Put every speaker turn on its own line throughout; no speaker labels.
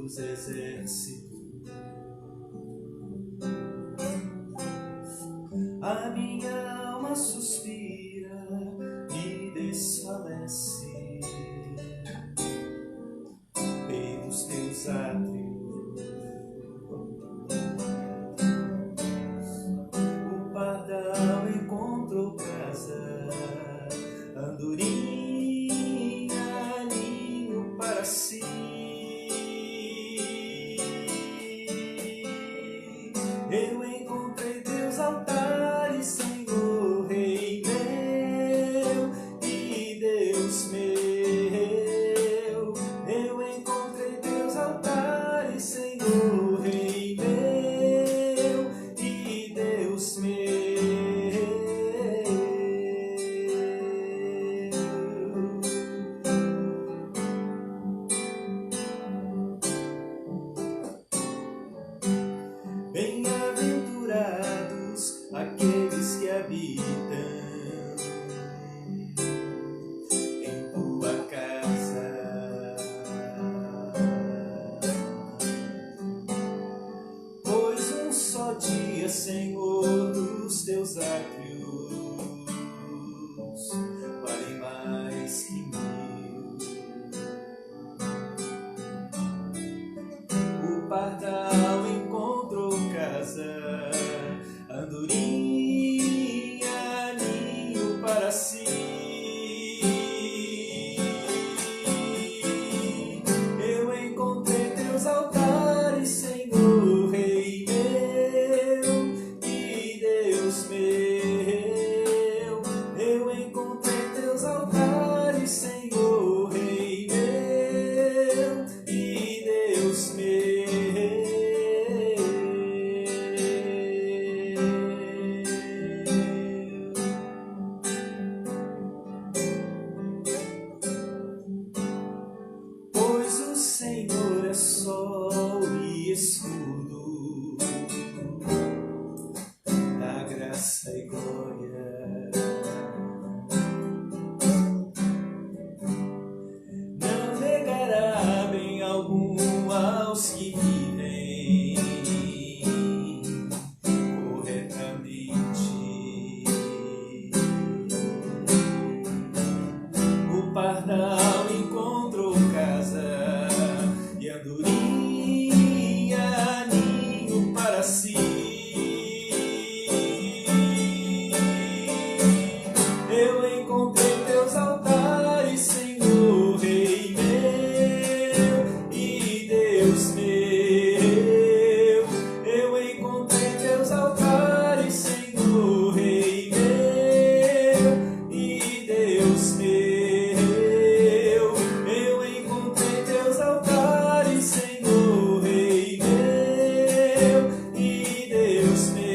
dos exércitos. A minha alma suspira e desfalece pelos teus átrios. O pardal encontrou casa, andorinha, ninho para si. Eu encontrei teus altares, Senhor, Rei meu e Deus meu. Eu encontrei teus altares, Senhor, Rei meu e Deus meu. Bem-aventurados aqueles que habitam em tua casa, pois um só dia, Senhor, dos teus átrios vale mais que 1000. O pardal encontrou casa, andorinha, ninho para si. Eu encontrei teus altares, Senhor, Rei meu e Deus meu. Eu encontrei teus altares, Senhor, Rei meu e Deus meu. Pois o Senhor é sol e escudo, da graça e glória. Não negará bem algum aos que vivem corretamente. O pardal encontrou casa e andorinha, ninho para si. Eu encontrei teus altares, Senhor, Rei meu e Deus meu. Eu encontrei teus altares, Senhor, Rei meu e Deus meu. Eu encontrei teus altares, Senhor, Rei meu e Deus meu.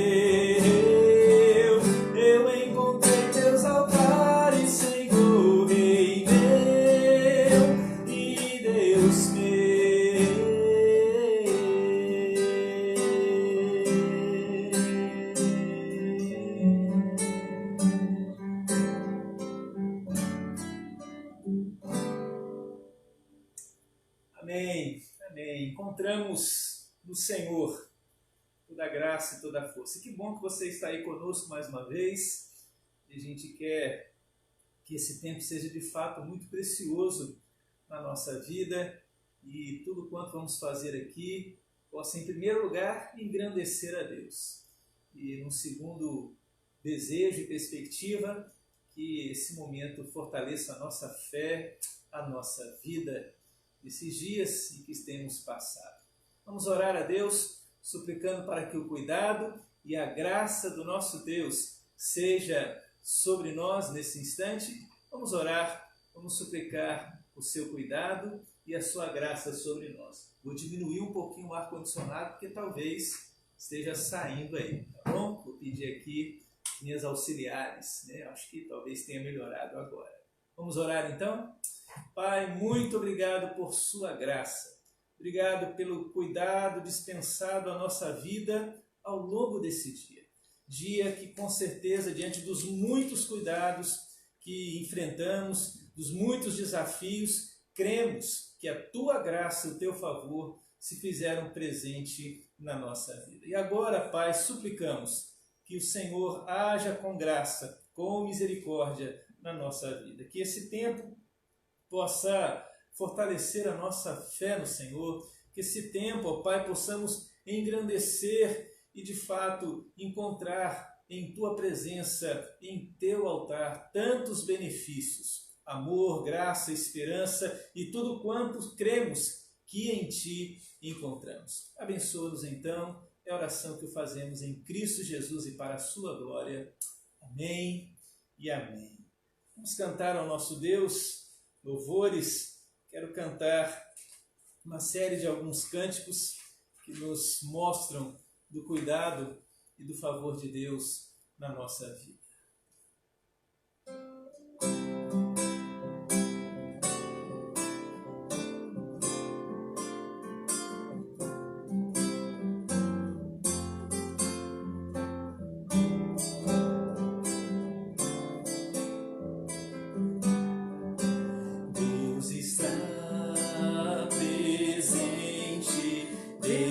Eu encontrei teus altares, Senhor, Rei meu e Deus meu. Amém, amém. Encontramos no Senhor toda a graça e toda a força. E que bom que você está aí conosco mais uma vez. E a gente quer que esse tempo seja de fato muito precioso na nossa vida e tudo quanto vamos fazer aqui possa, em primeiro lugar, engrandecer a Deus. E, num segundo desejo e perspectiva, que esse momento fortaleça a nossa fé, a nossa vida, nesses dias em que temos passado. Vamos orar a Deus, suplicando para que o cuidado e a graça do nosso Deus seja sobre nós nesse instante. Vamos orar, vamos suplicar o seu cuidado e a sua graça sobre nós. Vou diminuir um pouquinho o ar-condicionado, porque talvez esteja saindo aí, tá bom? Vou pedir aqui minhas auxiliares, né? Acho que talvez tenha melhorado agora. Vamos orar então? Pai, muito obrigado por sua graça. Obrigado pelo cuidado dispensado à nossa vida ao longo desse dia. Dia que, com certeza, diante dos muitos cuidados que enfrentamos, dos muitos desafios, cremos que a tua graça e o teu favor se fizeram presente na nossa vida. E agora, Pai, suplicamos que o Senhor haja com graça, com misericórdia na nossa vida. Que esse tempo possa fortalecer a nossa fé no Senhor. Que esse tempo, ó Pai, possamos engrandecer e, de fato, encontrar em Tua presença, em Teu altar, tantos benefícios. Amor, graça, esperança e tudo quanto cremos que em Ti encontramos. Abençoa-nos então, é a oração que fazemos em Cristo Jesus e para a Sua glória. Amém e amém. Vamos cantar ao nosso Deus louvores. Quero cantar uma série de alguns cânticos que nos mostram do cuidado e do favor de Deus na nossa vida.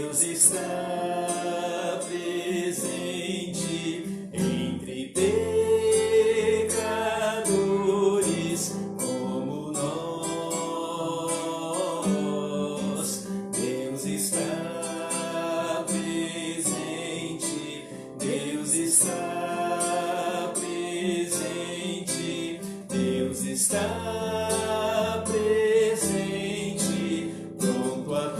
Deus está presente entre pecadores como nós. Deus está presente, Deus está presente, Deus está presente, pronto a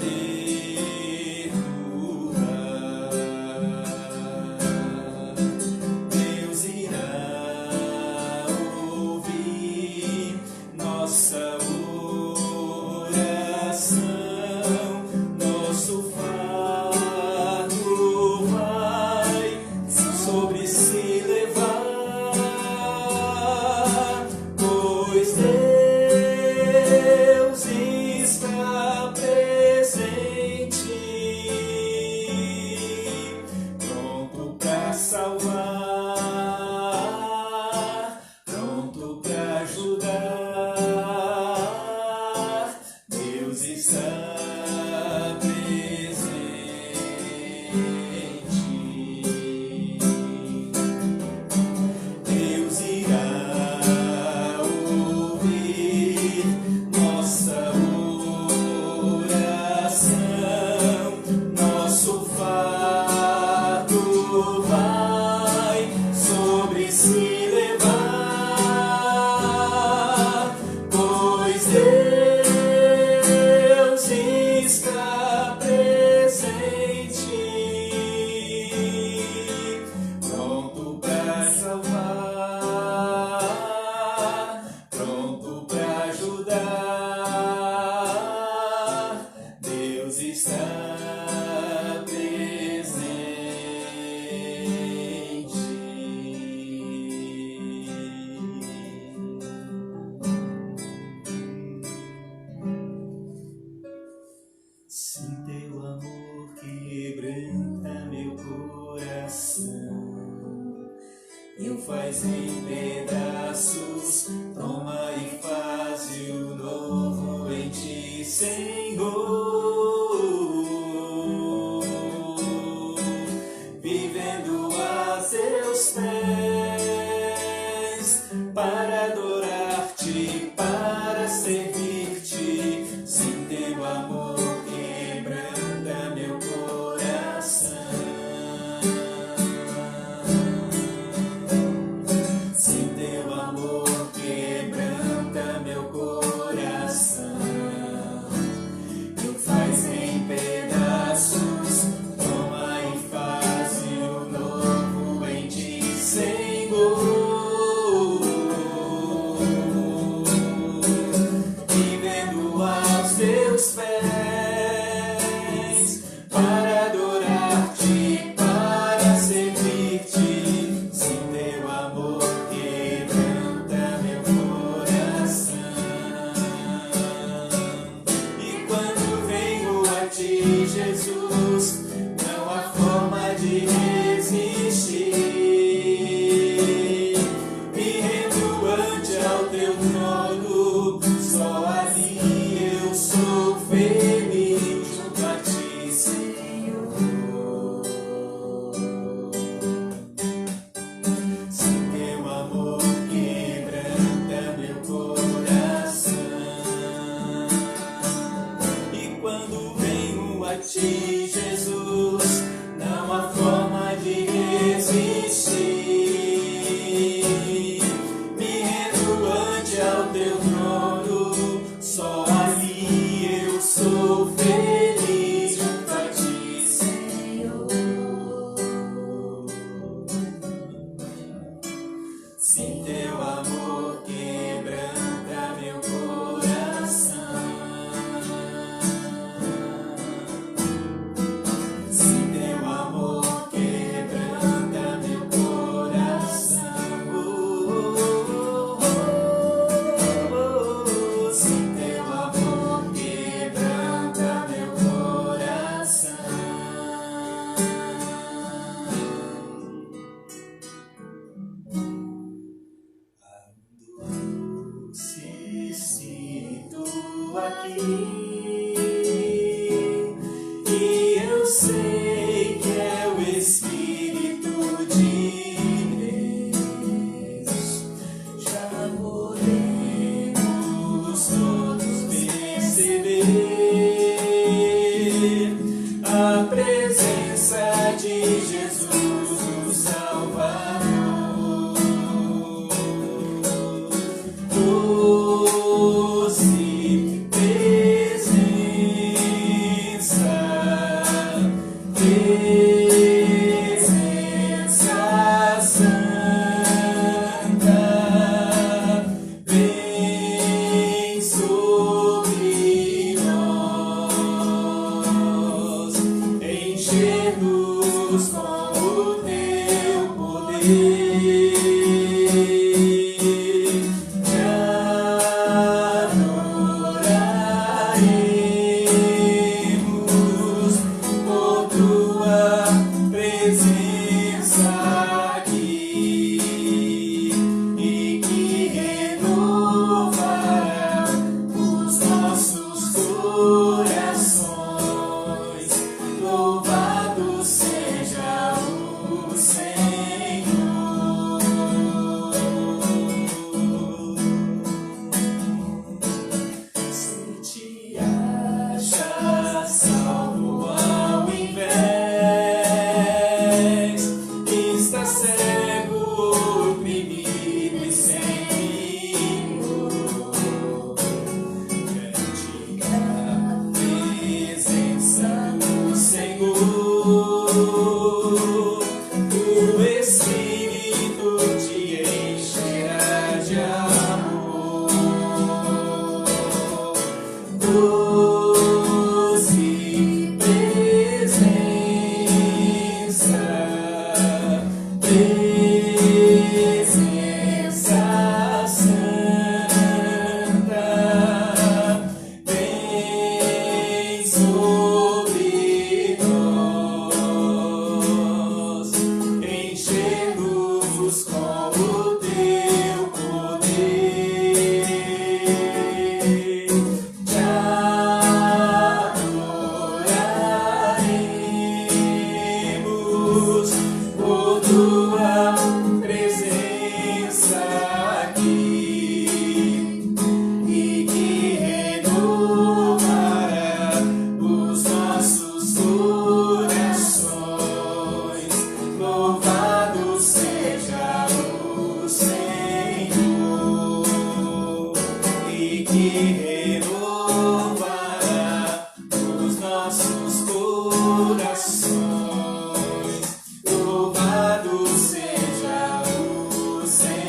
faz em pedaços, toma e faz o novo em ti, Senhor. Vivendo a seus pés, para adorar-te, para servir-te, sem teu amor quebranta meu coração. Jesus, não há forma de resistir. Me rendo ante ao teu trono, só ali eu sou feliz junto a ti. a ti, Jesus, não há forma de resistir. Me rendo ante ao teu trono, só ali eu sou feliz junto a ti, Senhor. Se teu amor quebranta meu coração, se teu amor quebranta meu coração, se teu amor quebranta meu coração. Se sinto aqui, e eu sei que é o Espírito de Deus. Já podemos todos perceber a presença de Jesus, o Salvador. Doce presença, presença santa, vem sobre nós, encher-nos com o teu poder. Adoraremos por tua presença aqui, e que renovará os nossos corações. Louvado seja o Senhor. Se te acha salvo ao invés, está cego, oprimido e sem vigor, diante da presença do Senhor, o Espírito te encherá de amor. Doce presença, presença santa, vem sobre nós, encher-nos com o teu poder. Te adoraremos por tua presença aqui, e que renovará os nossos corações. Louvado seja o Senhor, e que renovará os nossos corações. Louvado seja o Senhor,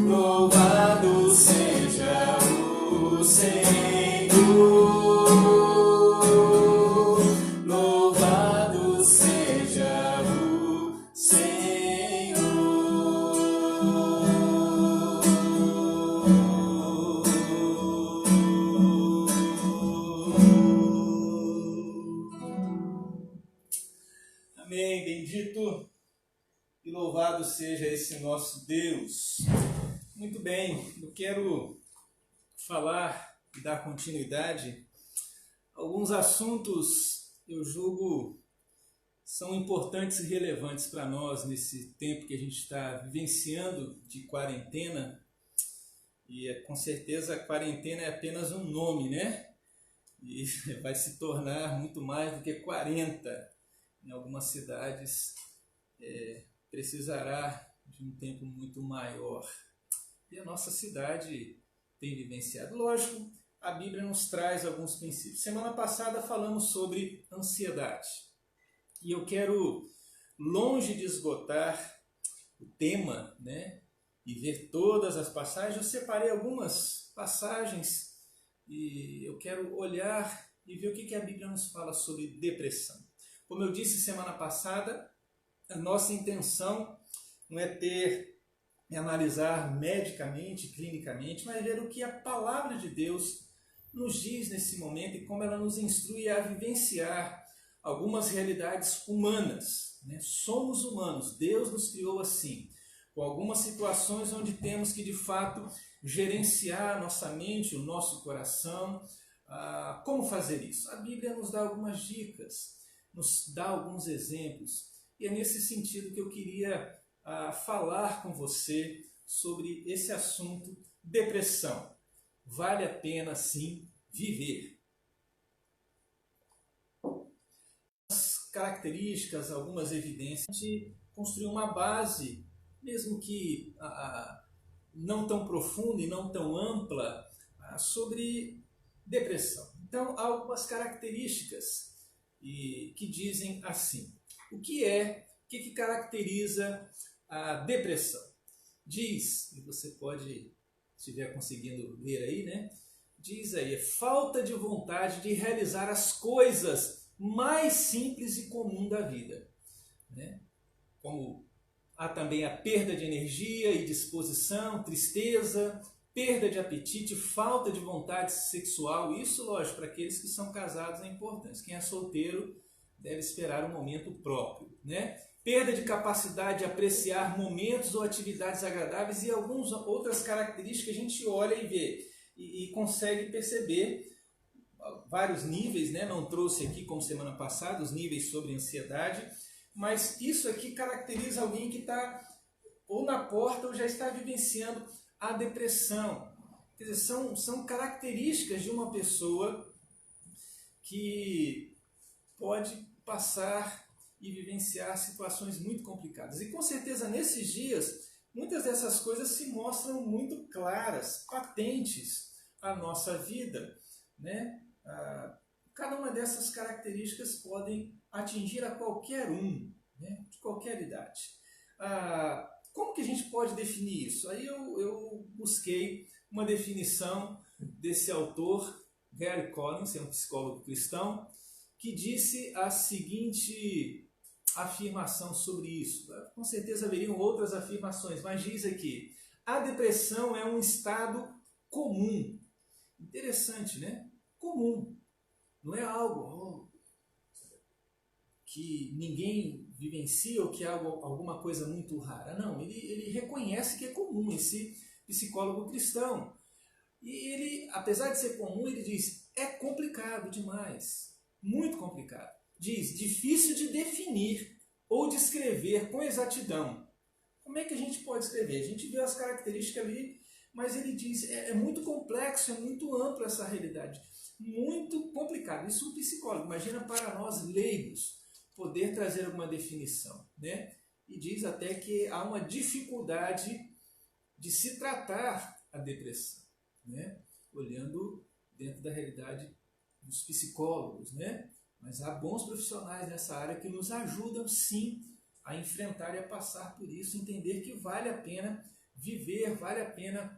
louvado seja o Senhor, louvado seja o Amém. Bendito e louvado seja esse nosso Deus. Muito bem, eu quero falar e dar continuidade a alguns assuntos, eu julgo, são importantes e relevantes para nós nesse tempo que a gente está vivenciando de quarentena. E com certeza a quarentena é apenas um nome, né? E vai se tornar muito mais do que 40. Em algumas cidades precisará de um tempo muito maior. E a nossa cidade tem vivenciado. Lógico, a Bíblia nos traz alguns princípios. Semana passada falamos sobre ansiedade. E eu quero, longe de esgotar o tema, né, e ver todas as passagens, eu separei algumas passagens e eu quero olhar e ver o que a Bíblia nos fala sobre depressão. Como eu disse semana passada, a nossa intenção não é analisar medicamente, clinicamente, mas ver o que a palavra de Deus nos diz nesse momento e como ela nos instrui a vivenciar algumas realidades humanas, né? Somos humanos, Deus nos criou assim, com algumas situações onde temos que de fato gerenciar a nossa mente, o nosso coração. Como fazer isso? A Bíblia nos dá algumas dicas, nos dá alguns exemplos, e é nesse sentido que eu queria falar com você sobre esse assunto, depressão. Vale a pena, sim, viver. As características, algumas evidências, de construir uma base, mesmo que não tão profunda e não tão ampla, sobre depressão. Então, há algumas características que dizem assim. O que caracteriza a depressão? Diz, e você pode, se estiver conseguindo ler aí, né? Diz aí, falta de vontade de realizar as coisas mais simples e comuns da vida, né? Como há também a perda de energia e disposição, tristeza, perda de apetite, falta de vontade sexual. Isso, lógico, para aqueles que são casados é importante. Quem é solteiro deve esperar um momento próprio, né? Perda de capacidade de apreciar momentos ou atividades agradáveis e algumas outras características que a gente olha e vê e consegue perceber vários níveis, né? Não trouxe aqui, como semana passada, os níveis sobre ansiedade, mas isso aqui caracteriza alguém que está ou na porta ou já está vivenciando a depressão. Quer dizer, são características de uma pessoa que pode passar e vivenciar situações muito complicadas. E com certeza nesses dias, muitas dessas coisas se mostram muito claras, patentes à nossa vida, né? Cada uma dessas características podem atingir a qualquer um, né? De qualquer idade. Como que a gente pode definir isso? Aí eu busquei uma definição desse autor, Gary Collins, é um psicólogo cristão, que disse a seguinte afirmação sobre isso. Com certeza haveriam outras afirmações, mas diz aqui: a depressão é um estado comum. Interessante, né? Comum. Não é algo que ninguém vivencia ou que é alguma coisa muito rara. Não, ele reconhece que é comum, esse psicólogo cristão. E ele, apesar de ser comum, ele diz, é complicado demais, muito complicado. Diz, difícil de definir ou descrever com exatidão. Como é que a gente pode escrever? A gente viu as características ali, mas ele diz, é muito complexo, é muito amplo essa realidade. Muito complicado. Isso um psicólogo, imagina para nós leigos, poder trazer alguma definição, né? E diz até que há uma dificuldade de se tratar a depressão, né? Olhando dentro da realidade dos psicólogos, né? Mas há bons profissionais nessa área que nos ajudam sim a enfrentar e a passar por isso, entender que vale a pena viver, vale a pena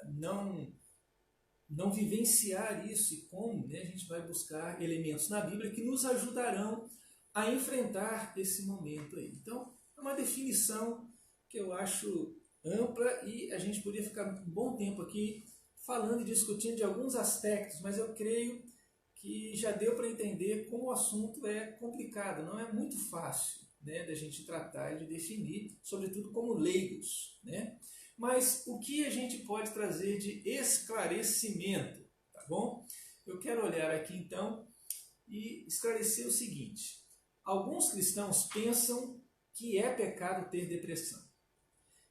não vivenciar isso e como, né, a gente vai buscar elementos na Bíblia que nos ajudarão a enfrentar esse momento aí. Então, é uma definição que eu acho ampla e a gente poderia ficar um bom tempo aqui falando e discutindo de alguns aspectos, mas eu creio que já deu para entender como o assunto é complicado, não é muito fácil, né, da gente tratar e de definir, sobretudo como leigos, né? Mas o que a gente pode trazer de esclarecimento, tá bom? Eu quero olhar aqui então e esclarecer o seguinte. Alguns cristãos pensam que é pecado ter depressão.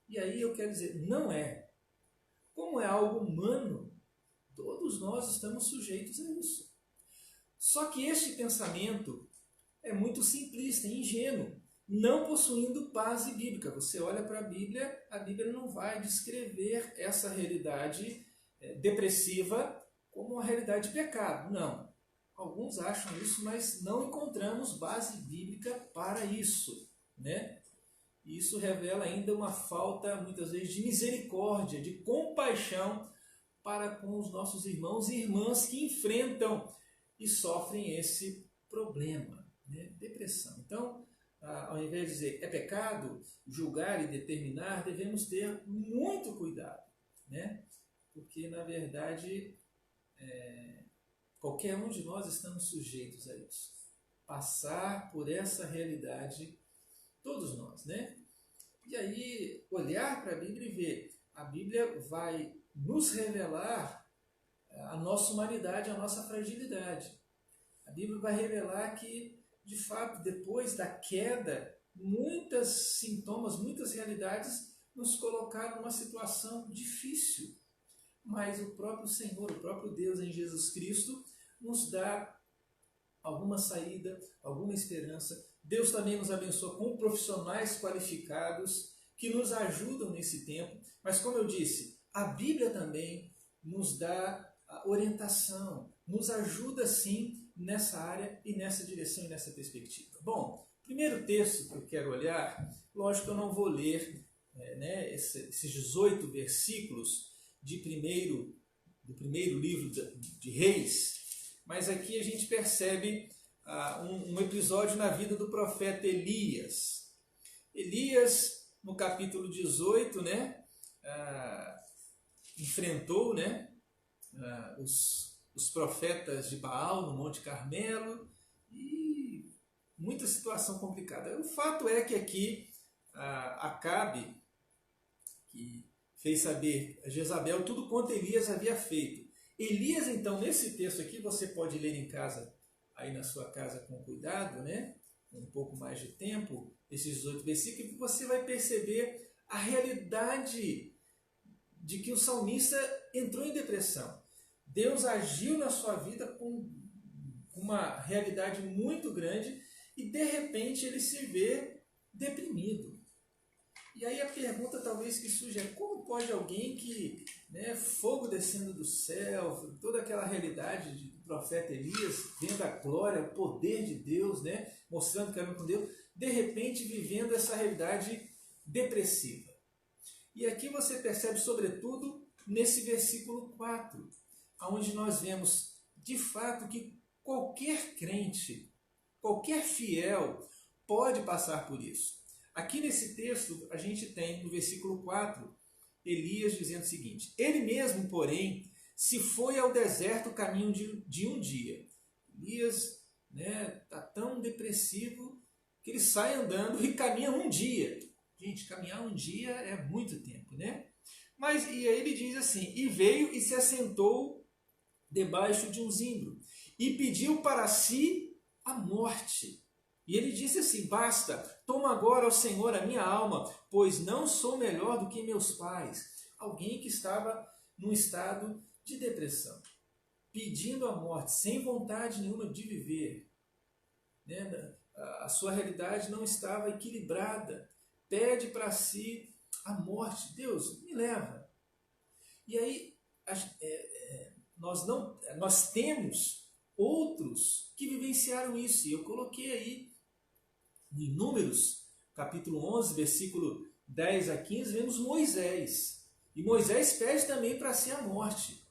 E aí eu quero dizer, não é. como é algo humano, todos nós estamos sujeitos a isso. Só que este pensamento é muito simplista, ingênuo, não possuindo base bíblica. Você olha para a Bíblia não vai descrever essa realidade depressiva como uma realidade de pecado. Não. Alguns acham isso, mas não encontramos base bíblica para isso, né? E isso revela ainda uma falta, muitas vezes, de misericórdia, de compaixão para com os nossos irmãos e irmãs que enfrentam e sofrem esse problema, né? Depressão. Então, ao invés de dizer é pecado, julgar e determinar, devemos ter muito cuidado, né? Porque, na verdade, qualquer um de nós estamos sujeitos a isso. Passar por essa realidade, todos nós, né? E aí, olhar para a Bíblia e ver, a Bíblia vai nos revelar a nossa humanidade, a nossa fragilidade. A Bíblia vai revelar que, de fato, depois da queda, muitos sintomas, muitas realidades nos colocaram numa situação difícil. Mas o próprio Senhor, o próprio Deus em Jesus Cristo, nos dá alguma saída, alguma esperança. Deus também nos abençoa com profissionais qualificados que nos ajudam nesse tempo. Mas, como eu disse, a Bíblia também nos dá a orientação, nos ajuda sim nessa área e nessa direção e nessa perspectiva. Bom, primeiro texto que eu quero olhar, lógico que eu não vou ler esses 18 versículos do primeiro livro de Reis, mas aqui a gente percebe um episódio na vida do profeta Elias. Elias, no capítulo 18, enfrentou os profetas de Baal no Monte Carmelo e muita situação complicada. O fato é que aqui Acabe, que fez saber a Jezabel tudo quanto Elias havia feito. Elias, então, nesse texto aqui, você pode ler em casa, aí na sua casa com cuidado, com um pouco mais de tempo, esses 18 versículos, e você vai perceber a realidade de que o salmista entrou em depressão. Deus agiu na sua vida com uma realidade muito grande e, de repente, ele se vê deprimido. E aí a pergunta talvez que surge é como pode alguém que, fogo descendo do céu, toda aquela realidade do profeta Elias, vendo a glória, o poder de Deus, mostrando que era com Deus, de repente vivendo essa realidade depressiva. E aqui você percebe sobretudo nesse versículo 4, onde nós vemos de fato que qualquer crente, qualquer fiel pode passar por isso. Aqui nesse texto, a gente tem, no versículo 4, Elias dizendo o seguinte: ele mesmo, porém, se foi ao deserto o caminho de um dia. Elias está tão depressivo que ele sai andando e caminha um dia. Gente, caminhar um dia é muito tempo, Mas, e aí ele diz assim: e veio e se assentou debaixo de um zimbro, e pediu para si a morte. E ele disse assim: basta, toma agora, ó Senhor, a minha alma, pois não sou melhor do que meus pais. Alguém que estava num estado de depressão, pedindo a morte, sem vontade nenhuma de viver. A sua realidade não estava equilibrada. Pede para si a morte. Deus, me leva. E aí, nós temos outros que vivenciaram isso. E eu coloquei aí em Números, capítulo 11, versículo 10 a 15, vemos Moisés. E Moisés pede também para si a morte.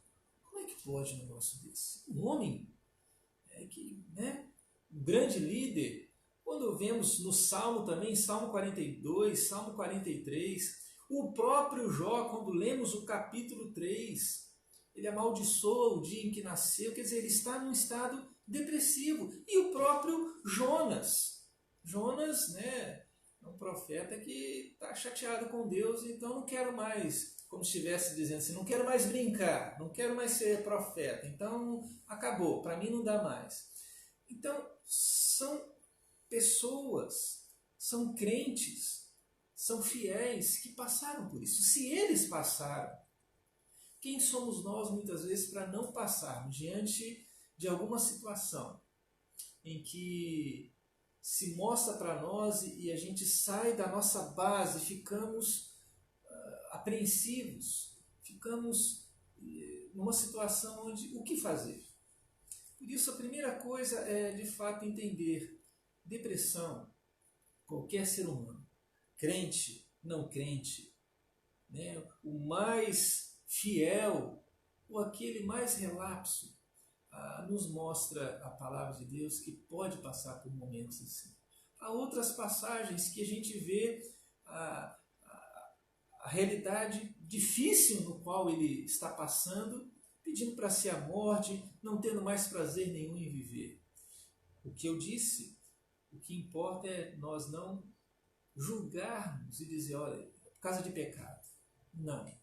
Como é que pode um negócio desse? Um homem, um grande líder. Quando vemos no Salmo também, Salmo 42, Salmo 43, o próprio Jó, quando lemos o capítulo 3, ele amaldiçoa o dia em que nasceu, quer dizer, ele está num estado depressivo. E o próprio Jonas, é um profeta que está chateado com Deus, então não quero mais, como se estivesse dizendo assim, não quero mais brincar, não quero mais ser profeta, então acabou, para mim não dá mais. Então, são pessoas, são crentes, são fiéis que passaram por isso. Se eles passaram, Quem somos nós, muitas vezes, para não passarmos diante de alguma situação em que se mostra para nós e a gente sai da nossa base, ficamos apreensivos, ficamos numa situação onde o que fazer? Por isso, a primeira coisa é, de fato, entender depressão, qualquer ser humano, crente, não crente, né? O mais fiel ou aquele mais relapso, nos mostra a palavra de Deus que pode passar por momentos assim. Há outras passagens que a gente vê a realidade difícil no qual ele está passando, pedindo para si a morte, não tendo mais prazer nenhum em viver. O que eu disse, o que importa é nós não julgarmos e dizer, olha, por causa de pecado. Não.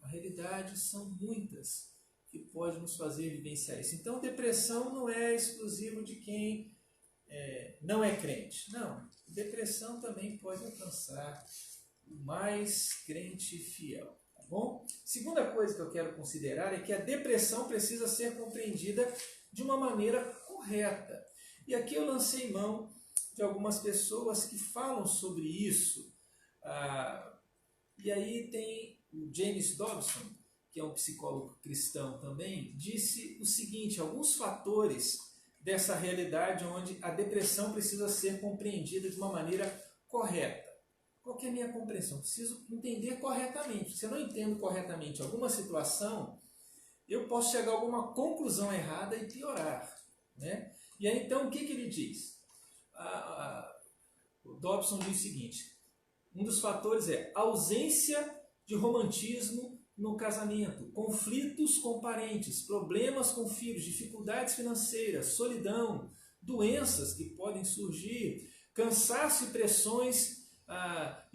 A realidade são muitas que podem nos fazer vivenciar isso. Então, depressão não é exclusivo de quem não é crente. Não. Depressão também pode alcançar o mais crente fiel. Tá bom? Segunda coisa que eu quero considerar é que a depressão precisa ser compreendida de uma maneira correta. E aqui eu lancei mão de algumas pessoas que falam sobre isso. E aí tem o James Dobson, que é um psicólogo cristão também, disse o seguinte, alguns fatores dessa realidade onde a depressão precisa ser compreendida de uma maneira correta. Qual que é a minha compreensão? Preciso entender corretamente. Se eu não entendo corretamente alguma situação, eu posso chegar a alguma conclusão errada e piorar. Né? E aí, então, o que ele diz? O Dobson diz o seguinte, um dos fatores é ausência de romantismo no casamento, conflitos com parentes, problemas com filhos, dificuldades financeiras, solidão, doenças que podem surgir, cansaço e pressões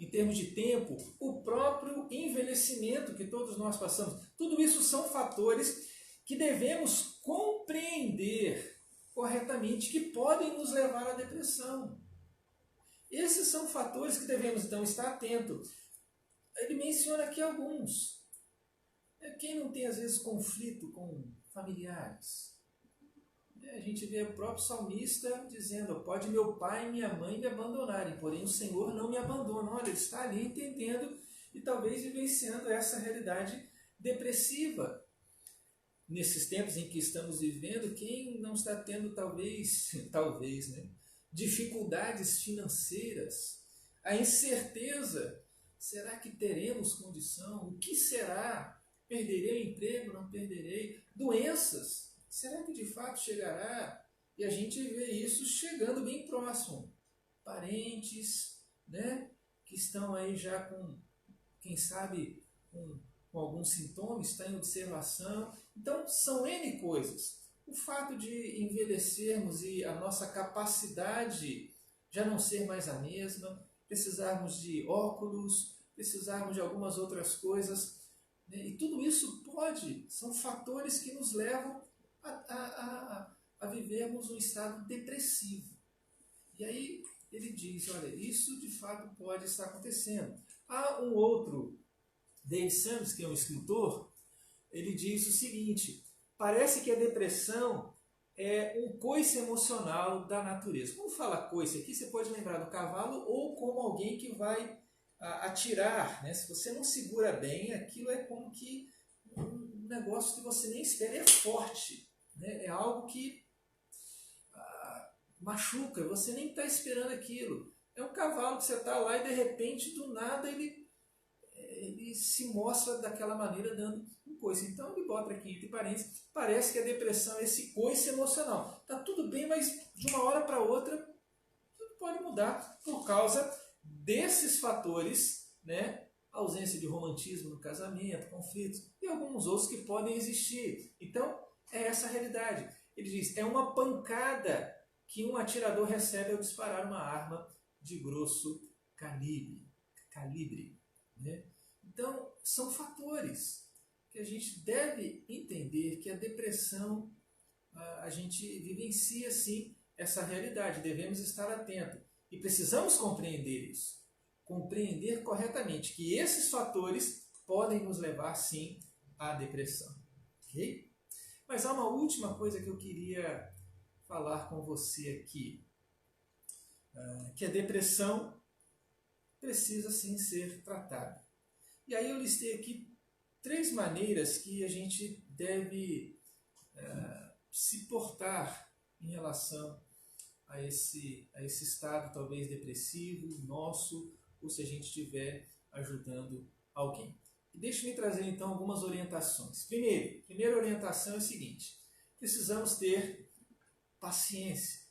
em termos de tempo, o próprio envelhecimento que todos nós passamos. Tudo isso são fatores que devemos compreender corretamente, que podem nos levar à depressão. Esses são fatores que devemos, então, estar atentos. Ele menciona aqui alguns. Quem não tem, às vezes, conflito com familiares? A gente vê o próprio salmista dizendo, pode meu pai e minha mãe me abandonarem, porém o Senhor não me abandona. Olha, ele está ali entendendo e talvez vivenciando essa realidade depressiva. Nesses tempos em que estamos vivendo, quem não está tendo talvez, né, dificuldades financeiras, a incerteza, será que teremos condição? O que será? Perderei o emprego? Não perderei? Doenças, será que de fato chegará? E a gente vê isso chegando bem próximo. Parentes, né, que estão aí já com, quem sabe, com alguns sintomas, está em observação. Então, são N coisas. O fato de envelhecermos e a nossa capacidade já não ser mais a mesma, precisarmos de óculos, precisarmos de algumas outras coisas, né? E tudo isso são fatores que nos levam a vivermos um estado depressivo. E aí ele diz, olha, isso de fato pode estar acontecendo. Há um outro, Dave Sams, que é um escritor, ele diz o seguinte, parece que a depressão é um coice emocional da natureza. Quando fala coice aqui, você pode lembrar do cavalo ou como alguém que vai atirar. Né? Se você não segura bem, aquilo é como que um negócio que você nem espera, é forte. Né? É algo que machuca, você nem está esperando aquilo. É um cavalo que você está lá e de repente, do nada, ele se mostra daquela maneira dando um coice. Então ele bota aqui entre parênteses, parece que a depressão é esse coice emocional. Está tudo bem, mas de uma hora para outra tudo pode mudar por causa desses fatores, né? Ausência de romantismo no casamento, conflitos e alguns outros que podem existir. Então é essa a realidade. Ele diz, é uma pancada que um atirador recebe ao disparar uma arma de grosso calibre. Né? Então, são fatores que a gente deve entender que a depressão, a gente vivencia sim essa realidade, devemos estar atentos e precisamos compreender isso, compreender corretamente que esses fatores podem nos levar sim à depressão. Ok? Mas há uma última coisa que eu queria falar com você aqui, que a depressão precisa sim ser tratada. E aí eu listei aqui 3 maneiras que a gente deve se portar em relação a esse estado talvez depressivo nosso, ou se a gente estiver ajudando alguém. E deixe-me trazer então algumas orientações. Primeira orientação é o seguinte: precisamos ter paciência,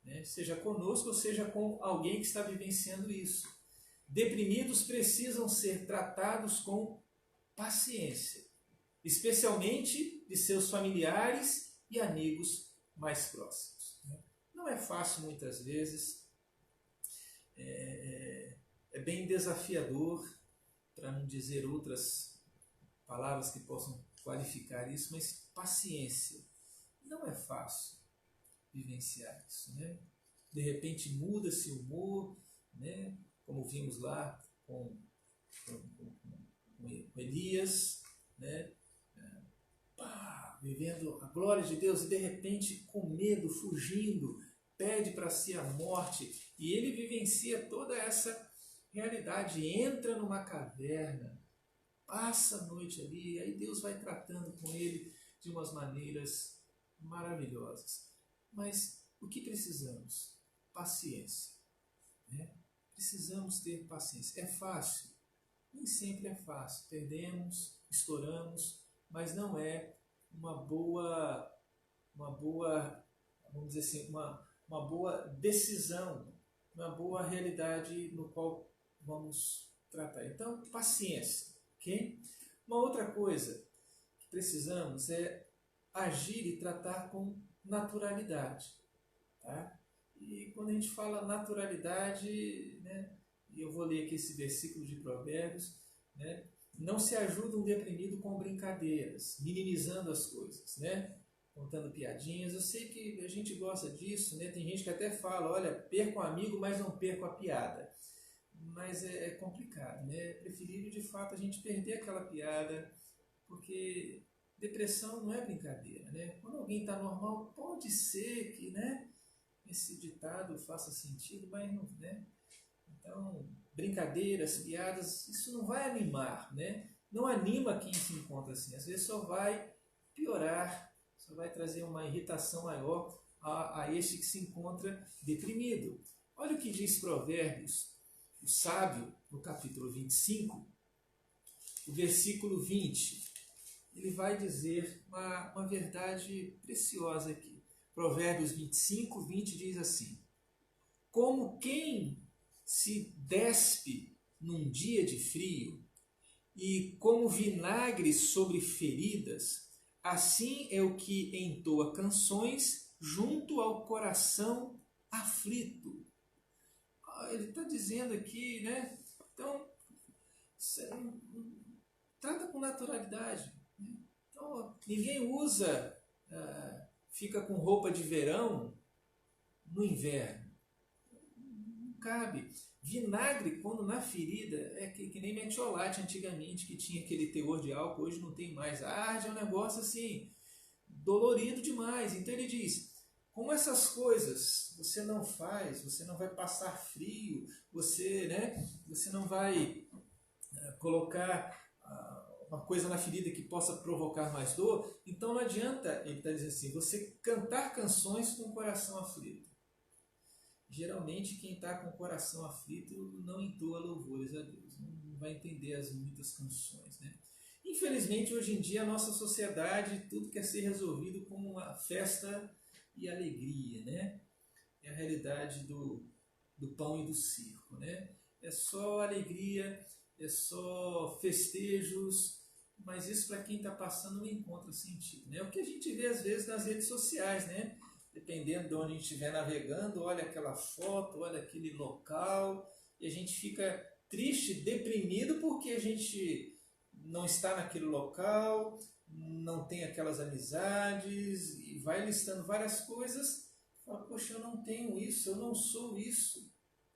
né? Seja conosco ou seja com alguém que está vivenciando isso. Deprimidos precisam ser tratados com paciência, especialmente de seus familiares e amigos mais próximos. Não é fácil muitas vezes, é bem desafiador, para não dizer outras palavras que possam qualificar isso, mas paciência. Não é fácil vivenciar isso, né? De repente muda-se o humor, né? Como vimos lá com Elias, né? Vivendo a glória de Deus e de repente com medo, fugindo, pede para si a morte, e ele vivencia toda essa realidade, entra numa caverna, passa a noite ali, aí Deus vai tratando com ele de umas maneiras maravilhosas. Mas o que precisamos? Paciência, né? Precisamos ter paciência. É fácil? Nem sempre é fácil. Perdemos, estouramos, mas não é uma boa, vamos dizer assim, uma boa decisão, uma boa realidade no qual vamos tratar. Então, paciência, ok? Uma outra coisa que precisamos é agir e tratar com naturalidade, tá? E quando a gente fala naturalidade, né, e eu vou ler aqui esse versículo de Provérbios, né, não se ajuda um deprimido com brincadeiras, minimizando as coisas, né? Contando piadinhas. Eu sei que a gente gosta disso, né? Tem gente que até fala, olha, perca um amigo, mas não perca a piada. Mas é complicado, né? É preferível, de fato, a gente perder aquela piada, porque depressão não é brincadeira, né? Quando alguém está normal, pode ser que, né, esse ditado faça sentido, mas não, né? Então, brincadeiras, piadas, isso não vai animar, né? Não anima quem se encontra assim. Às vezes só vai piorar, só vai trazer uma irritação maior a este que se encontra deprimido. Olha o que diz Provérbios, o sábio, no capítulo 25, o versículo 20. Ele vai dizer uma verdade preciosa aqui. Provérbios 25, 20 diz assim: como quem se despe num dia de frio, e como vinagre sobre feridas, assim é o que entoa canções junto ao coração aflito. Ele está dizendo aqui, né? Então, trata com naturalidade. Né? Então, ninguém usa, fica com roupa de verão no inverno. Cabe. Vinagre, quando na ferida, é que nem metiolate antigamente, que tinha aquele teor de álcool, hoje não tem mais. Arde, é um negócio assim, dolorido demais. Então ele diz, como essas coisas você não faz, você não vai passar frio, você não vai colocar uma coisa na ferida que possa provocar mais dor, então não adianta, ele está dizendo assim, você cantar canções com o coração aflito. Geralmente quem está com o coração aflito não entoa louvores a Deus, não vai entender as muitas canções, né? Infelizmente hoje em dia a nossa sociedade tudo quer ser resolvido como uma festa e alegria, né? É a realidade do pão e do circo, né? É só alegria, é só festejos, mas isso para quem está passando não encontra sentido, né? É o que a gente vê às vezes nas redes sociais, né? Dependendo de onde a gente estiver navegando, olha aquela foto, olha aquele local, e a gente fica triste, deprimido, porque a gente não está naquele local, não tem aquelas amizades, e vai listando várias coisas, fala, poxa, eu não tenho isso, eu não sou isso,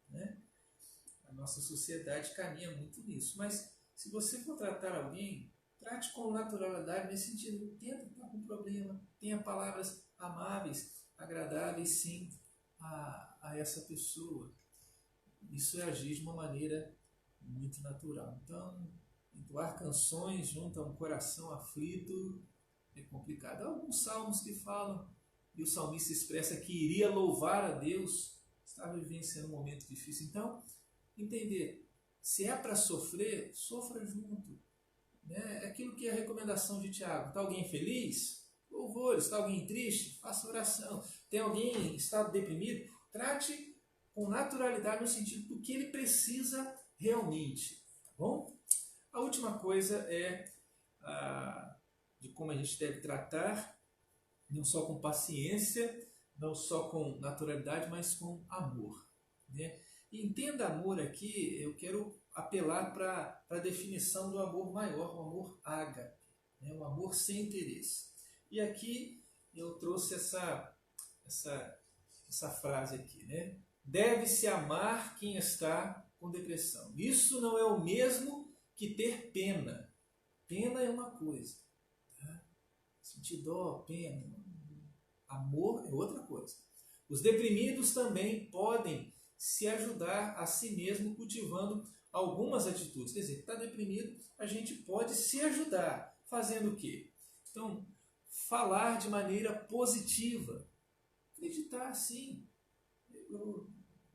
né? A nossa sociedade caminha muito nisso, mas se você for tratar alguém, Trate com naturalidade nesse sentido. Entenda que está com problema. Tenha palavras amáveis, agradáveis, sim, a essa pessoa. Isso é agir de uma maneira muito natural. Então, entoar canções junto a um coração aflito é complicado. Há alguns salmos que falam, e o salmista expressa que iria louvar a Deus, estava vivenciando um momento difícil. Então, entender, se é para sofrer, sofra junto. É aquilo que é a recomendação de Tiago. Está alguém feliz? Louvores. Está alguém triste? Faça oração. Tem alguém em estado deprimido? Trate com naturalidade no sentido do que ele precisa realmente. Tá bom? A última coisa é de como a gente deve tratar, não só com paciência, não só com naturalidade, mas com amor. Né? E entenda amor aqui, eu quero apelar para a definição do amor maior, o amor ágape, né? O amor sem interesse. E aqui eu trouxe essa frase aqui, né? Deve-se amar quem está com depressão. Isso não é o mesmo que ter pena. Pena é uma coisa. Tá? Sentir dó, pena. Amor é outra coisa. Os deprimidos também podem se ajudar a si mesmo cultivando algumas atitudes. Quer dizer, está deprimido, a gente pode se ajudar. Fazendo o quê? Então, falar de maneira positiva. Acreditar, sim. Eu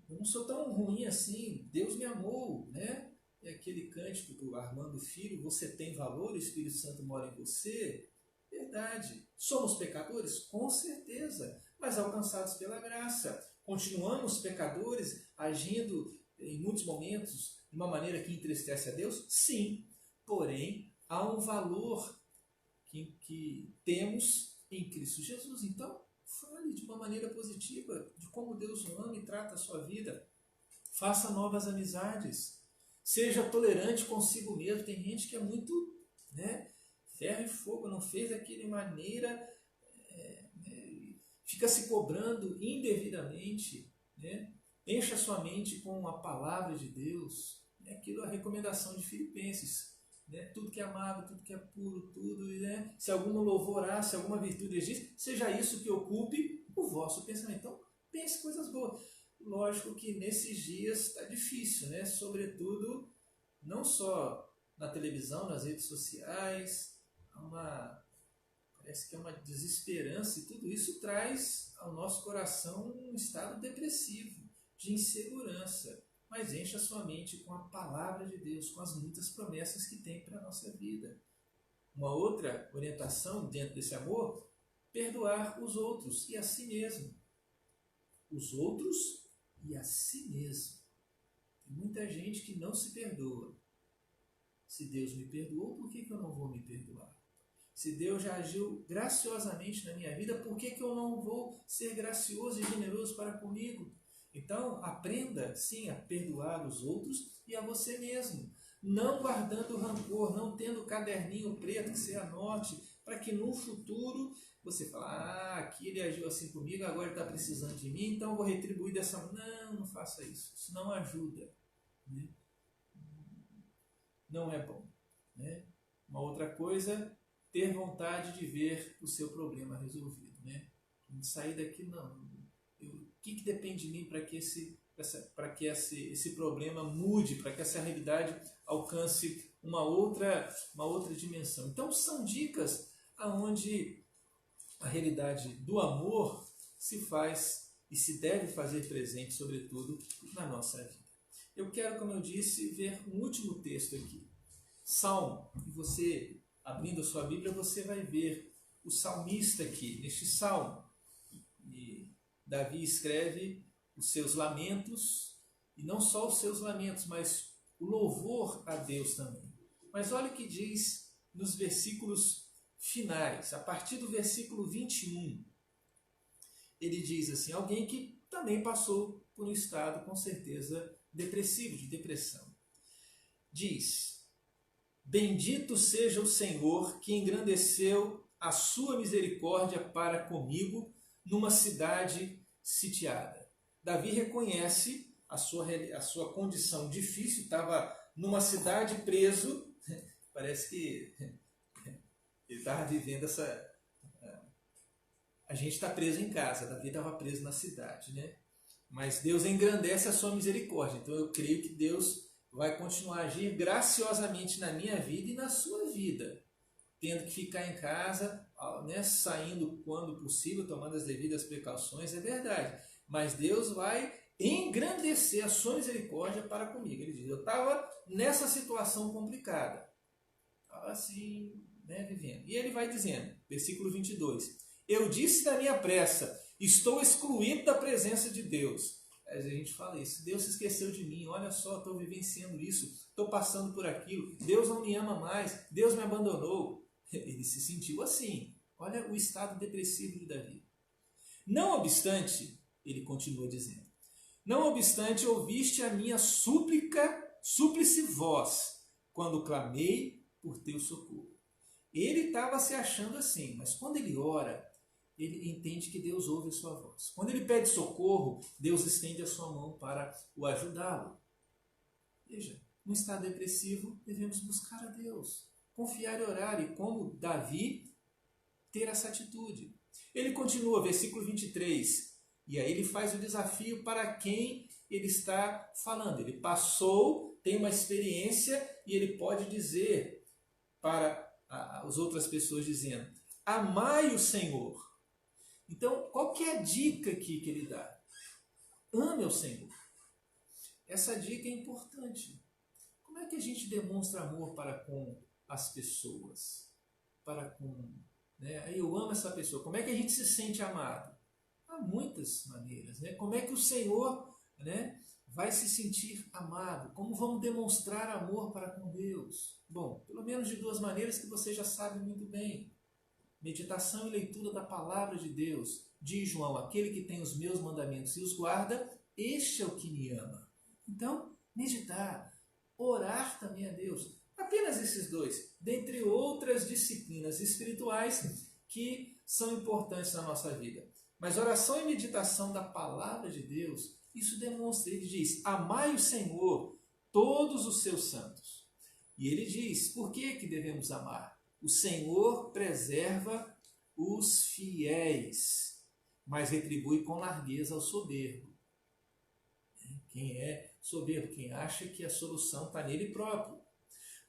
não sou tão ruim assim. Deus me amou, né? É aquele cântico do Armando Filho, você tem valor, o Espírito Santo mora em você. Verdade. Somos pecadores? Com certeza. Mas alcançados pela graça. Continuamos pecadores, agindo em muitos momentos de uma maneira que entristece a Deus? Sim. Porém, há um valor que temos em Cristo Jesus. Então, fale de uma maneira positiva de como Deus o ama e trata a sua vida. Faça novas amizades. Seja tolerante consigo mesmo. Tem gente que é muito, né, ferro e fogo, não fez daquele maneira, fica se cobrando indevidamente, né? Encha sua mente com a palavra de Deus, aquilo é a recomendação de Filipenses, né? Tudo que é amável, tudo que é puro, tudo, né? Se algum louvor há, se alguma virtude existe, seja isso que ocupe o vosso pensamento. Então, pense coisas boas. Lógico que nesses dias está difícil, né? Sobretudo, não só na televisão, nas redes sociais, parece que é uma desesperança, e tudo isso traz ao nosso coração um estado depressivo, de insegurança. Mas encha a sua mente com a palavra de Deus, com as muitas promessas que tem para a nossa vida. Uma outra orientação dentro desse amor, perdoar os outros e a si mesmo. Os outros e a si mesmo. Tem muita gente que não se perdoa. Se Deus me perdoou, por que eu não vou me perdoar? Se Deus já agiu graciosamente na minha vida, por que eu não vou ser gracioso e generoso para comigo? Então, aprenda, sim, a perdoar os outros e a você mesmo. Não guardando rancor, não tendo caderninho preto que você anote, para que no futuro você fale, aqui ele agiu assim comigo, agora ele está precisando de mim, então eu vou retribuir dessa maneira. Não faça isso. Isso não ajuda. Né? Não é bom. Né? Uma outra coisa, ter vontade de ver o seu problema resolvido. Né? Sair daqui, não. O que depende de mim para que esse problema mude, para que essa realidade alcance uma outra dimensão? Então, são dicas onde a realidade do amor se faz e se deve fazer presente, sobretudo, na nossa vida. Eu quero, como eu disse, ver um último texto aqui. Salmo. E você, abrindo a sua Bíblia, você vai ver o salmista aqui, neste salmo. E Davi escreve os seus lamentos, e não só os seus lamentos, mas o louvor a Deus também. Mas olha o que diz nos versículos finais, a partir do versículo 21. Ele diz assim, alguém que também passou por um estado, com certeza, depressivo, de depressão. Diz, bendito seja o Senhor que engrandeceu a sua misericórdia para comigo numa cidade sitiada. Davi reconhece a sua condição difícil, estava numa cidade preso, parece que Ele estava vivendo essa... A gente está preso em casa, Davi estava preso na cidade, né? Mas Deus engrandece a sua misericórdia. Então eu creio que Deus vai continuar a agir graciosamente na minha vida e na sua vida. Tendo que ficar em casa, né, saindo quando possível, tomando as devidas precauções, é verdade. Mas Deus vai engrandecer a sua misericórdia para comigo. Ele diz, eu estava nessa situação complicada. Estava assim, né, vivendo. E ele vai dizendo, versículo 22, eu disse na minha pressa, estou excluído da presença de Deus. A gente fala isso, Deus se esqueceu de mim, olha só, estou vivenciando isso, estou passando por aquilo, Deus não me ama mais, Deus me abandonou. Ele se sentiu assim, olha o estado depressivo de Davi. Não obstante, ele continua dizendo, não obstante ouviste a minha súplice voz, quando clamei por teu socorro. Ele estava se achando assim, mas quando ele ora, ele entende que Deus ouve a sua voz. Quando ele pede socorro, Deus estende a sua mão para o ajudá-lo. Veja, no estado depressivo, devemos buscar a Deus, confiar e orar, e como Davi, ter essa atitude. Ele continua, versículo 23, e aí ele faz o desafio para quem ele está falando. Ele passou, tem uma experiência, e ele pode dizer para as outras pessoas, dizendo, amai o Senhor. Então, qual que é a dica aqui que ele dá? Ame o Senhor. Essa dica é importante. Como é que a gente demonstra amor para com as pessoas? Para com, né? Eu amo essa pessoa. Como é que a gente se sente amado? Há muitas maneiras, né? Como é que o Senhor, né, vai se sentir amado? Como vamos demonstrar amor para com Deus? Bom, pelo menos de duas maneiras que você já sabe muito bem. Meditação e leitura da palavra de Deus. Diz João, aquele que tem os meus mandamentos e os guarda, este é o que me ama. Então, meditar, orar também a Deus. Apenas esses dois, dentre outras disciplinas espirituais que são importantes na nossa vida. Mas oração e meditação da palavra de Deus, isso demonstra, ele diz, amai o Senhor, todos os seus santos. E ele diz, por que devemos amar? O Senhor preserva os fiéis, mas retribui com largueza ao soberbo. Quem é soberbo? Quem acha que a solução está nele próprio.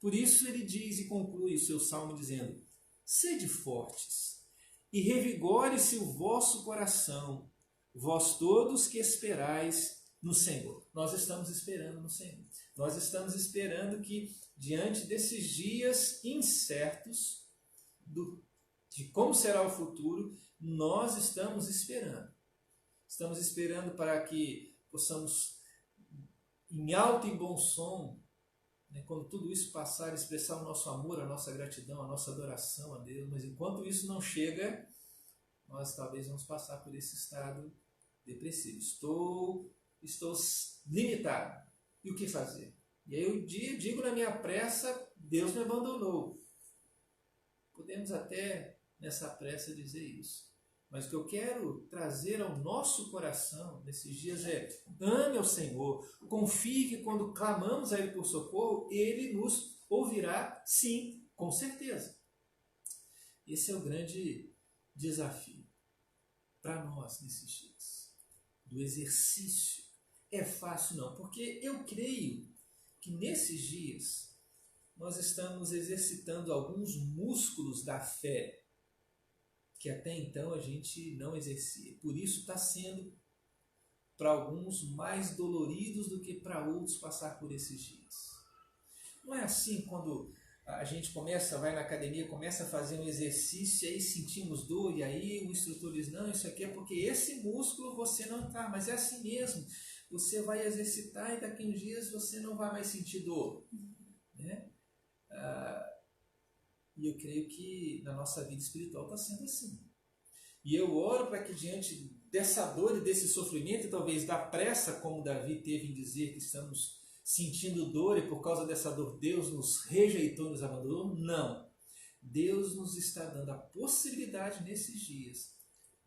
Por isso ele diz e conclui o seu salmo dizendo, sede fortes e revigore-se o vosso coração, vós todos que esperais no Senhor. Nós estamos esperando no Senhor. Nós estamos esperando que, diante desses dias incertos, de como será o futuro, nós estamos esperando. Estamos esperando para que possamos, em alto e bom som, né, quando tudo isso passar, expressar o nosso amor, a nossa gratidão, a nossa adoração a Deus. Mas enquanto isso não chega, nós talvez vamos passar por esse estado depressivo. Estou limitado. E o que fazer? E aí eu digo na minha pressa, Deus me abandonou. Podemos até nessa pressa dizer isso. Mas o que eu quero trazer ao nosso coração nesses dias é, ame ao Senhor, confie que quando clamamos a Ele por socorro, Ele nos ouvirá, sim, com certeza. Esse é o grande desafio para nós nesses dias, do exercício. É fácil não, porque eu creio que nesses dias nós estamos exercitando alguns músculos da fé que até então a gente não exercia. Por isso está sendo para alguns mais doloridos do que para outros passar por esses dias. Não é assim quando a gente vai na academia, começa a fazer um exercício e aí sentimos dor e aí o instrutor diz, não, isso aqui é porque esse músculo você não está, mas é assim mesmo. Você vai exercitar e daqui a uns dias você não vai mais sentir dor. Né? E eu creio que na nossa vida espiritual está sendo assim. E eu oro para que diante dessa dor e desse sofrimento, e talvez da pressa, como Davi teve em dizer que estamos sentindo dor e por causa dessa dor Deus nos rejeitou, nos abandonou, não. Deus nos está dando a possibilidade nesses dias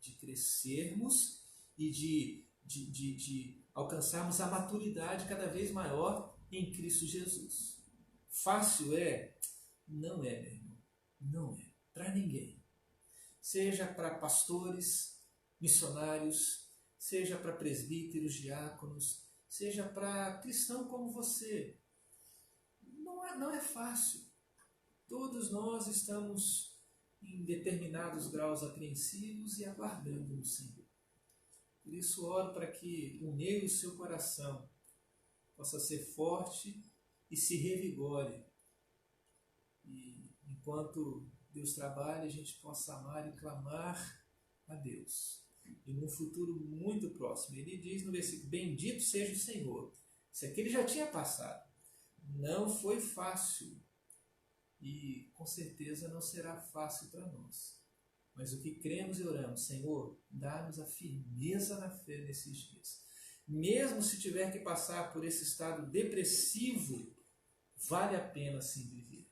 de crescermos e de alcançarmos a maturidade cada vez maior em Cristo Jesus. Fácil é? Não é, meu irmão. Não é. para ninguém. Seja para pastores, missionários, seja para presbíteros, diáconos, seja para cristão como você. Não é fácil. Todos nós estamos em determinados graus apreensivos e aguardando no Senhor. Por isso oro para que o meu e o seu coração possa ser forte e se revigore. E enquanto Deus trabalha, a gente possa amar e clamar a Deus. E num futuro muito próximo, ele diz no versículo: bendito seja o Senhor. Isso aqui ele já tinha passado. Não foi fácil. E com certeza não será fácil para nós. Mas o que cremos e oramos: Senhor, dá-nos a firmeza na fé nesses dias. Mesmo se tiver que passar por esse estado depressivo, vale a pena sim viver.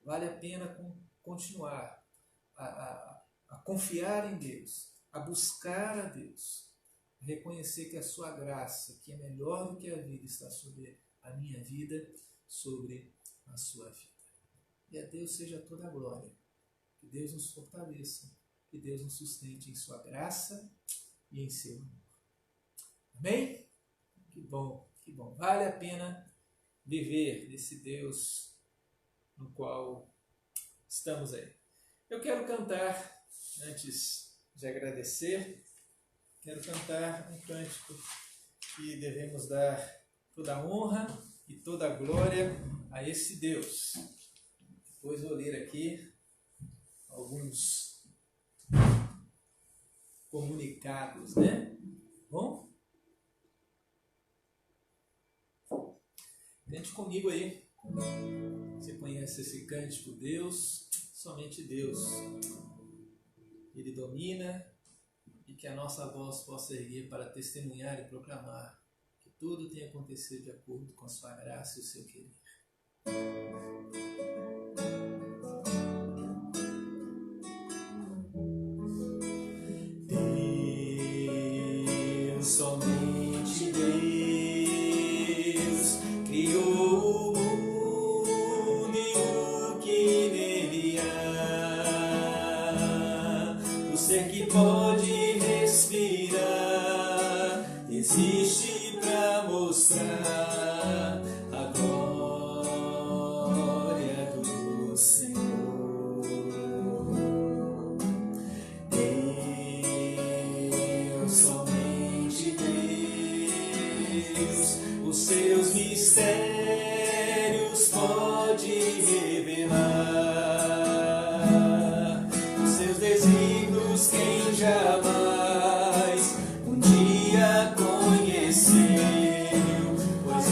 Vale a pena continuar a confiar em Deus, a buscar a Deus, a reconhecer que a sua graça, que é melhor do que a vida, está sobre a minha vida, sobre a sua vida. E a Deus seja toda a glória. Que Deus nos fortaleça, que Deus nos sustente em sua graça e em seu amor. Amém? Que bom, que bom. Vale a pena viver desse Deus no qual estamos aí. Eu quero cantar, antes de agradecer, quero cantar um cântico que devemos dar toda a honra e toda a glória a esse Deus. Depois vou ler aqui alguns comunicados, né? Bom? Cante comigo aí. Você conhece esse cântico? Deus, somente Deus. Ele domina, e que a nossa voz possa erguer para testemunhar e proclamar que tudo tem acontecido de acordo com a sua graça e o seu querer. Deus, somente Deus, criou o mundo e o que nele há. O ser que pode respirar existe para mostrar a glória do Senhor. Deus, somente Deus, os seus mistérios pode revelar. Os seus desígnios quem jamais um dia conheceu, pois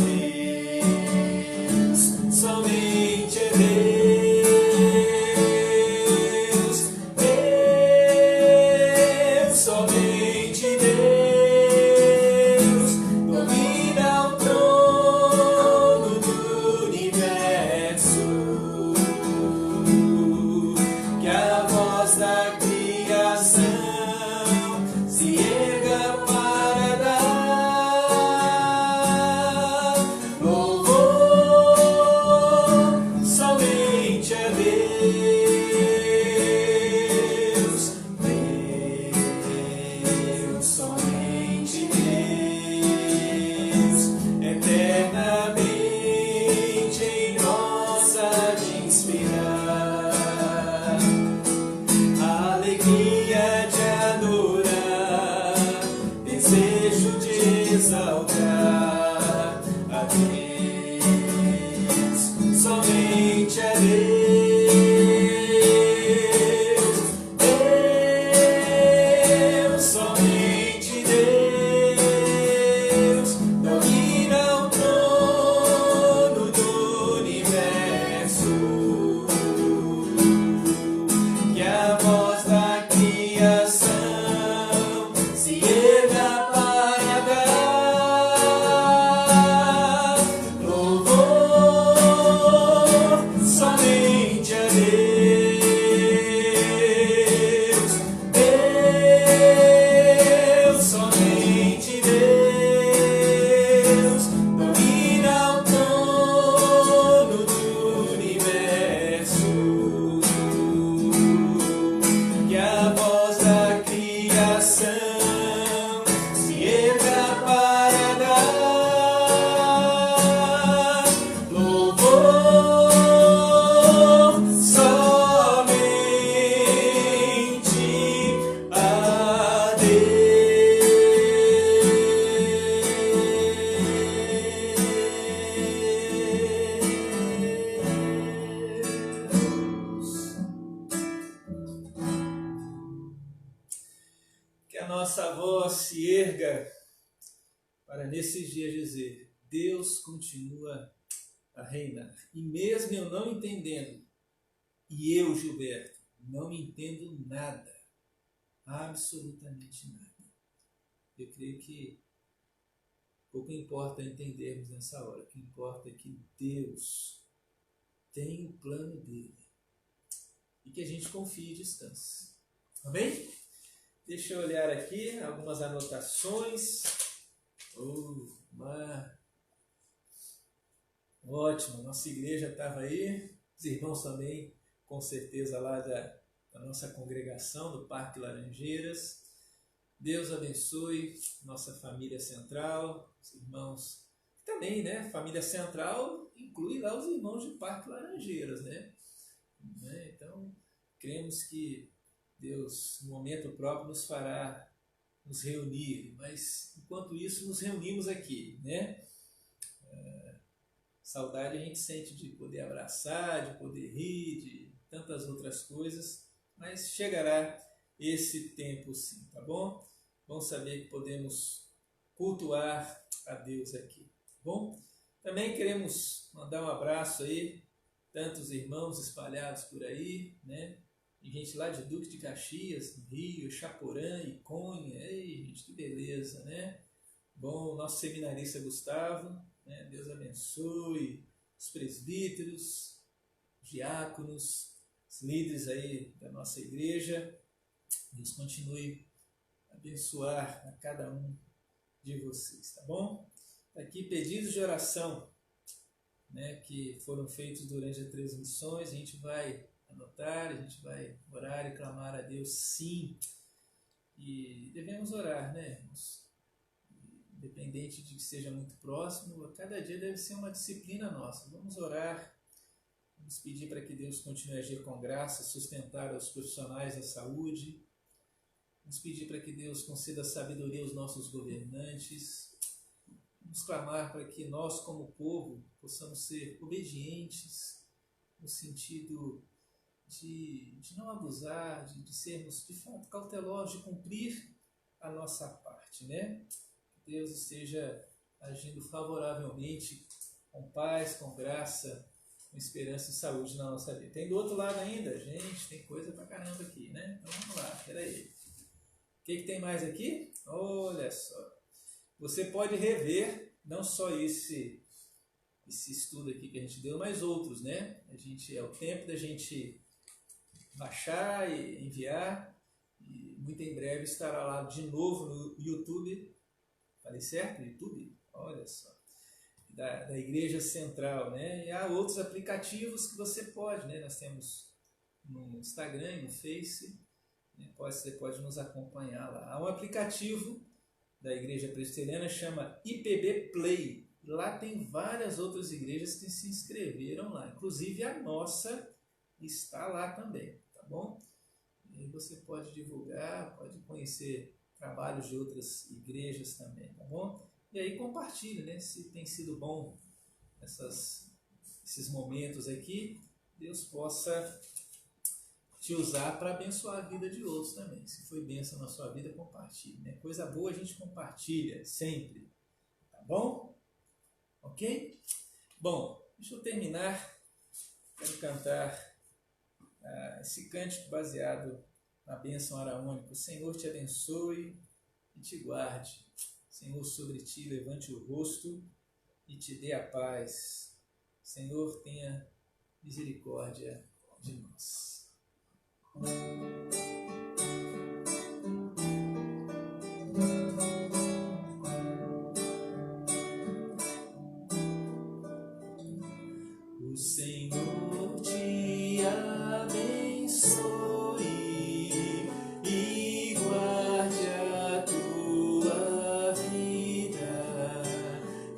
nossa voz se erga para nesses dias dizer: Deus continua a reinar. E mesmo eu não entendendo, e eu, Gilberto, não entendo nada, absolutamente nada. Eu creio que pouco importa entendermos nessa hora. O que importa é que Deus tem o plano dele e que a gente confie e descanse. Amém? Deixa eu olhar aqui algumas anotações. Ótimo, nossa igreja estava aí, os irmãos também, com certeza, lá da nossa congregação do Parque Laranjeiras. Deus abençoe nossa família central, os irmãos também, né? Família central inclui lá os irmãos de Parque Laranjeiras, né? Então, cremos que Deus, no momento próprio, nos fará nos reunir, mas enquanto isso nos reunimos aqui, né? Saudade a gente sente de poder abraçar, de poder rir, de tantas outras coisas, mas chegará esse tempo sim, tá bom? Vamos saber que podemos cultuar a Deus aqui, tá bom? Também queremos mandar um abraço aí, tantos irmãos espalhados por aí, né? E gente lá de Duque de Caxias, no Rio, Chaporã, Iconha, ei, gente, que beleza, né? Bom, nosso seminarista Gustavo, né? Deus abençoe os presbíteros, os diáconos, os líderes aí da nossa igreja. Deus continue a abençoar a cada um de vocês, tá bom? Aqui pedidos de oração, né, que foram feitos durante as transmissões, a gente vai anotar, a gente vai orar e clamar a Deus, sim, e devemos orar, né, irmãos? Independente de que seja muito próximo, a cada dia deve ser uma disciplina nossa. Vamos orar, vamos pedir para que Deus continue a agir com graça, sustentar os profissionais da saúde, vamos pedir para que Deus conceda sabedoria aos nossos governantes, vamos clamar para que nós, como povo, possamos ser obedientes, no sentido de não abusar, de sermos, de fato, cautelosos, de cumprir a nossa parte, né? Que Deus esteja agindo favoravelmente, com paz, com graça, com esperança e saúde na nossa vida. Tem do outro lado ainda? Gente, tem coisa pra caramba aqui, né? Então vamos lá, peraí. O que tem mais aqui? Olha só. Você pode rever não só esse estudo aqui que a gente deu, mas outros, né? É o tempo da gente baixar e enviar, e muito em breve estará lá de novo no YouTube. Falei certo? YouTube? Olha só. Da Igreja Central, né? E há outros aplicativos que você pode, né? Nós temos no Instagram e no Face, né? Você pode nos acompanhar lá. Há um aplicativo da Igreja Presbiteriana, chama IPB Play. Lá tem várias outras igrejas que se inscreveram lá, inclusive a nossa está lá também, tá bom? E você pode divulgar, pode conhecer trabalhos de outras igrejas também, tá bom? E aí compartilhe, né? Se tem sido bom esses momentos aqui, Deus possa te usar para abençoar a vida de outros também. Se foi bênção na sua vida, compartilhe, né? Coisa boa a gente compartilha sempre, tá bom? Ok? Bom, deixa eu terminar. Quero cantar esse cântico baseado na bênção araônica. O Senhor te abençoe e te guarde. Senhor, sobre ti levante o rosto e te dê a paz. Senhor, tenha misericórdia de nós. O Senhor te abençoe e guarde a tua vida,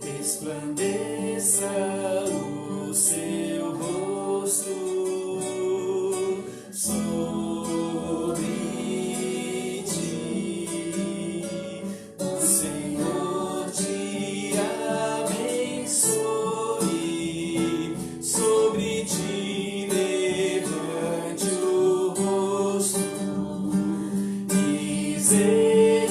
resplandeça o seu rosto sobre ti. O Senhor te abençoe, sobre ti levante o rosto, misericórdia.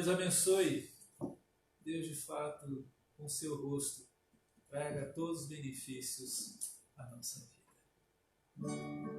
Deus abençoe. Deus, de fato, com seu rosto, traga todos os benefícios à nossa vida.